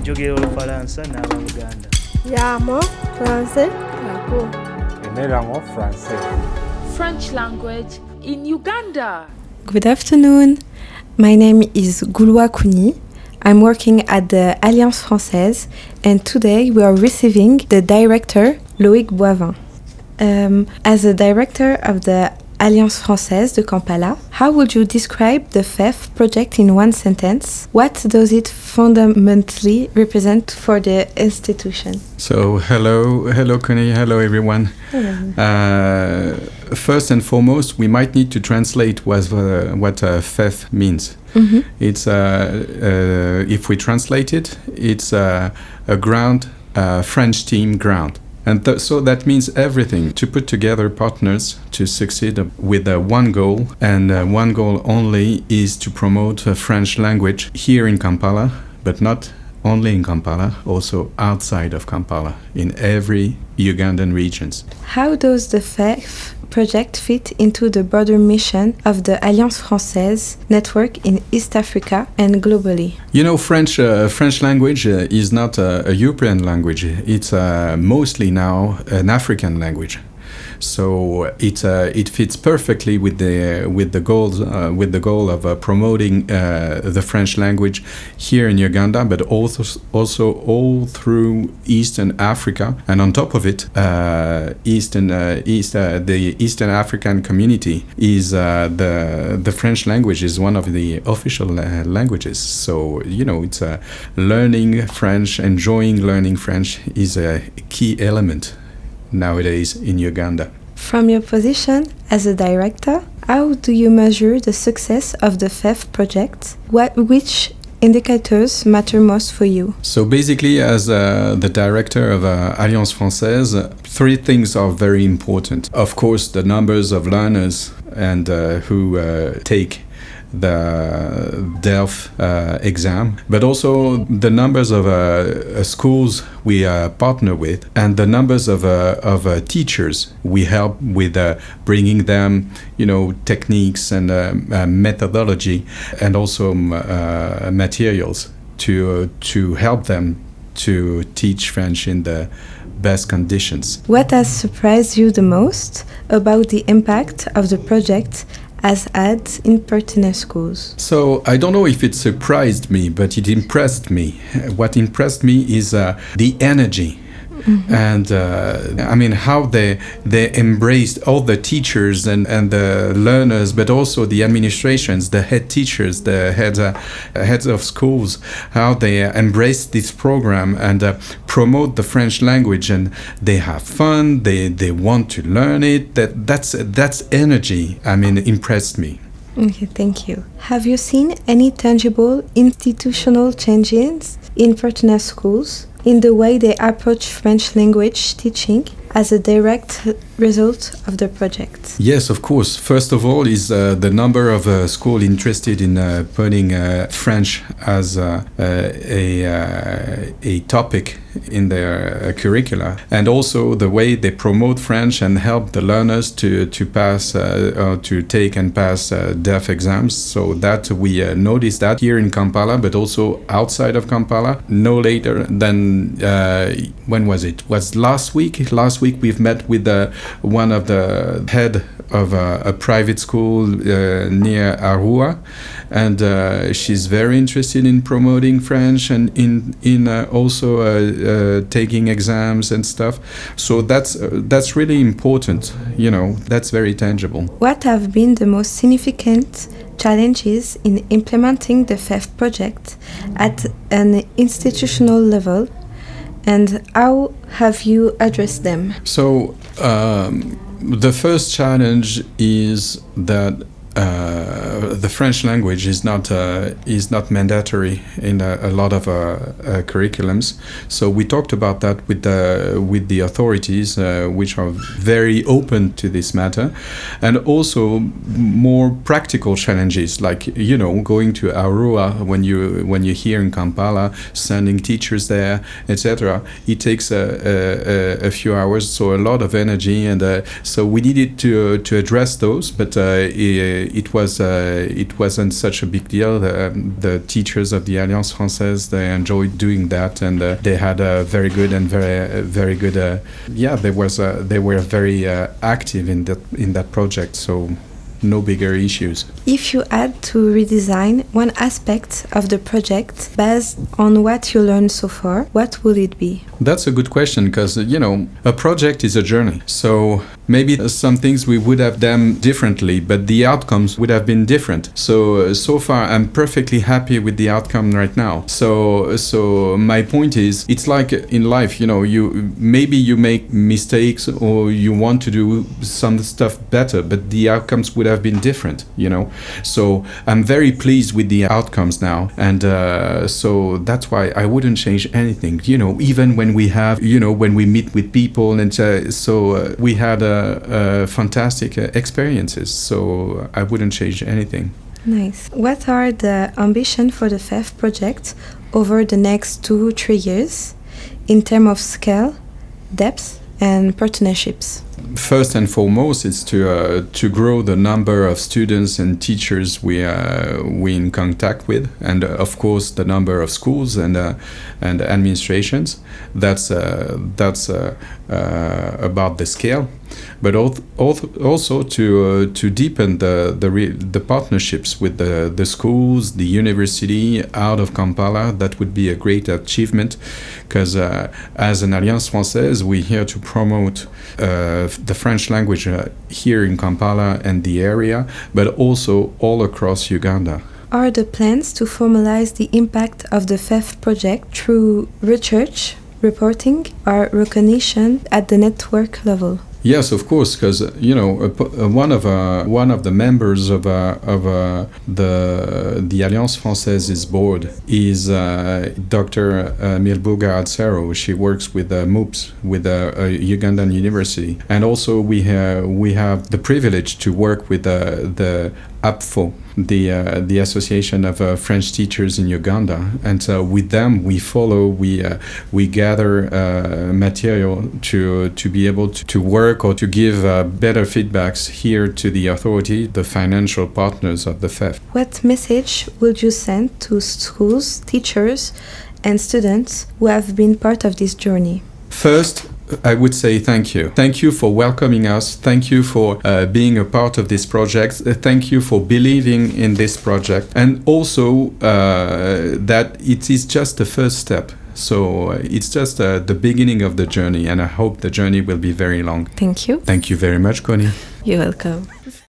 njogera Olufalansa n'aba Uganda. Yamo, Français, Nako. Emelango, Français. French language in Uganda. Good afternoon. My name is Gouloua Kouni. I'm working at the Alliance Française, and today we are receiving the director, Loïc Boivin. As a director of the Alliance Française de Kampala, how would you describe the FEF project in one sentence? What does it fundamentally represent for the institution? So, hello Connie, hello everyone. Hello. First and foremost, we might need to translate what FEF means. Mm-hmm. It's if we translate it, it's a ground, French team ground. And so that means everything, to put together partners to succeed with one goal, and one goal only is to promote French language here in Kampala, but not only in Kampala, also outside of Kampala, in every Ugandan regions. How does the FEF project fit into the broader mission of the Alliance Française network in East Africa and globally? You know, French language is not a European language. It's mostly now an African language. So it fits perfectly with the goal of promoting the French language here in Uganda, but also all through Eastern Africa. And on top of it, the Eastern African community is the French language is one of the official languages. So it's learning French, enjoying learning French is a key element nowadays in Uganda. From your position as a director, how do you measure the success of the FEF project? Which indicators matter most for you? So basically, as the director of Alliance Française, three things are very important. Of course, the numbers of learners and who take the DELF exam, but also the numbers of schools we partner with, and the numbers of teachers we help with bringing them, techniques and methodology, and also materials to help them to teach French in the best conditions. What has surprised you the most about the impact of the project as had in partner schools? So I don't know if it surprised me, but it impressed me. What impressed me is the energy. Mm-hmm. And how they embraced all the teachers and the learners, but also the administrations, the head teachers, the heads of schools, how they embraced this program and promote the French language, and they have fun, they want to learn it. That's energy. Impressed me. Okay, thank you. Have you seen any tangible institutional changes in partner schools in the way they approach French language teaching as a direct result of the project? Yes, of course. First of all is the number of schools interested in putting French as a topic in their curricula, and also the way they promote French and help the learners to pass to take and pass DEF exams. So that we noticed that here in Kampala, but also outside of Kampala. No later than when was it? Was last week? Last week we've met with one of the head of a private school near Arua, and she's very interested in promoting French and in also taking exams and stuff. So that's really important. That's very tangible. What have been the most significant challenges in implementing the FEF project at an institutional level, and how have you addressed them? So the first challenge is that the French language is not mandatory in a lot of curriculums. So we talked about that with the authorities, which are very open to this matter, and also more practical challenges like going to Arua when you're here in Kampala, sending teachers there, etc. It takes a few hours, so a lot of energy, and so we needed to address those, but it wasn't such a big deal. The teachers of the Alliance Française, they enjoyed doing that, and they had a very good and very good. They were very active in that project. So no bigger issues. If you had to redesign one aspect of the project based on what you learned so far, what would it be? That's a good question, because, a project is a journey. So maybe some things we would have done differently, but the outcomes would have been different. So far, I'm perfectly happy with the outcome right now. So my point is, it's like in life, you make mistakes or you want to do some stuff better, but the outcomes would have been different, So I'm very pleased with the outcomes now, and so that's why I wouldn't change anything. Even when we have, when we meet with people, and we had fantastic experiences. So I wouldn't change anything. Nice. What are the ambitions for the FEF project over the next 2-3 years in terms of scale, depth, and partnerships? First and foremost, is to grow the number of students and teachers we in contact with, and of course the number of schools and administrations. That's about the scale, but also to deepen the partnerships with the schools, the university out of Kampala. That would be a great achievement, because as an Alliance Française, we're here to promote the French language here in Kampala and the area, but also all across Uganda. Are the plans to formalize the impact of the FEF project through research, reporting, or recognition at the network level? Yes, of course, because one of the members of the Alliance Française's board is Dr. Milbuga Adsero. She works with MOOPS, with a Ugandan university, and also we have the privilege to work with the APFO, the Association of French Teachers in Uganda, and with them we gather material to be able to work or to give better feedbacks here to the authority, the financial partners of the FEF. What message would you send to schools, teachers, and students who have been part of this journey? First, I would say thank you. Thank you for welcoming us. Thank you for being a part of this project. Thank you for believing in this project. And also that it is just the first step. So it's just the beginning of the journey, and I hope the journey will be very long. Thank you. Thank you very much, Connie. You're welcome.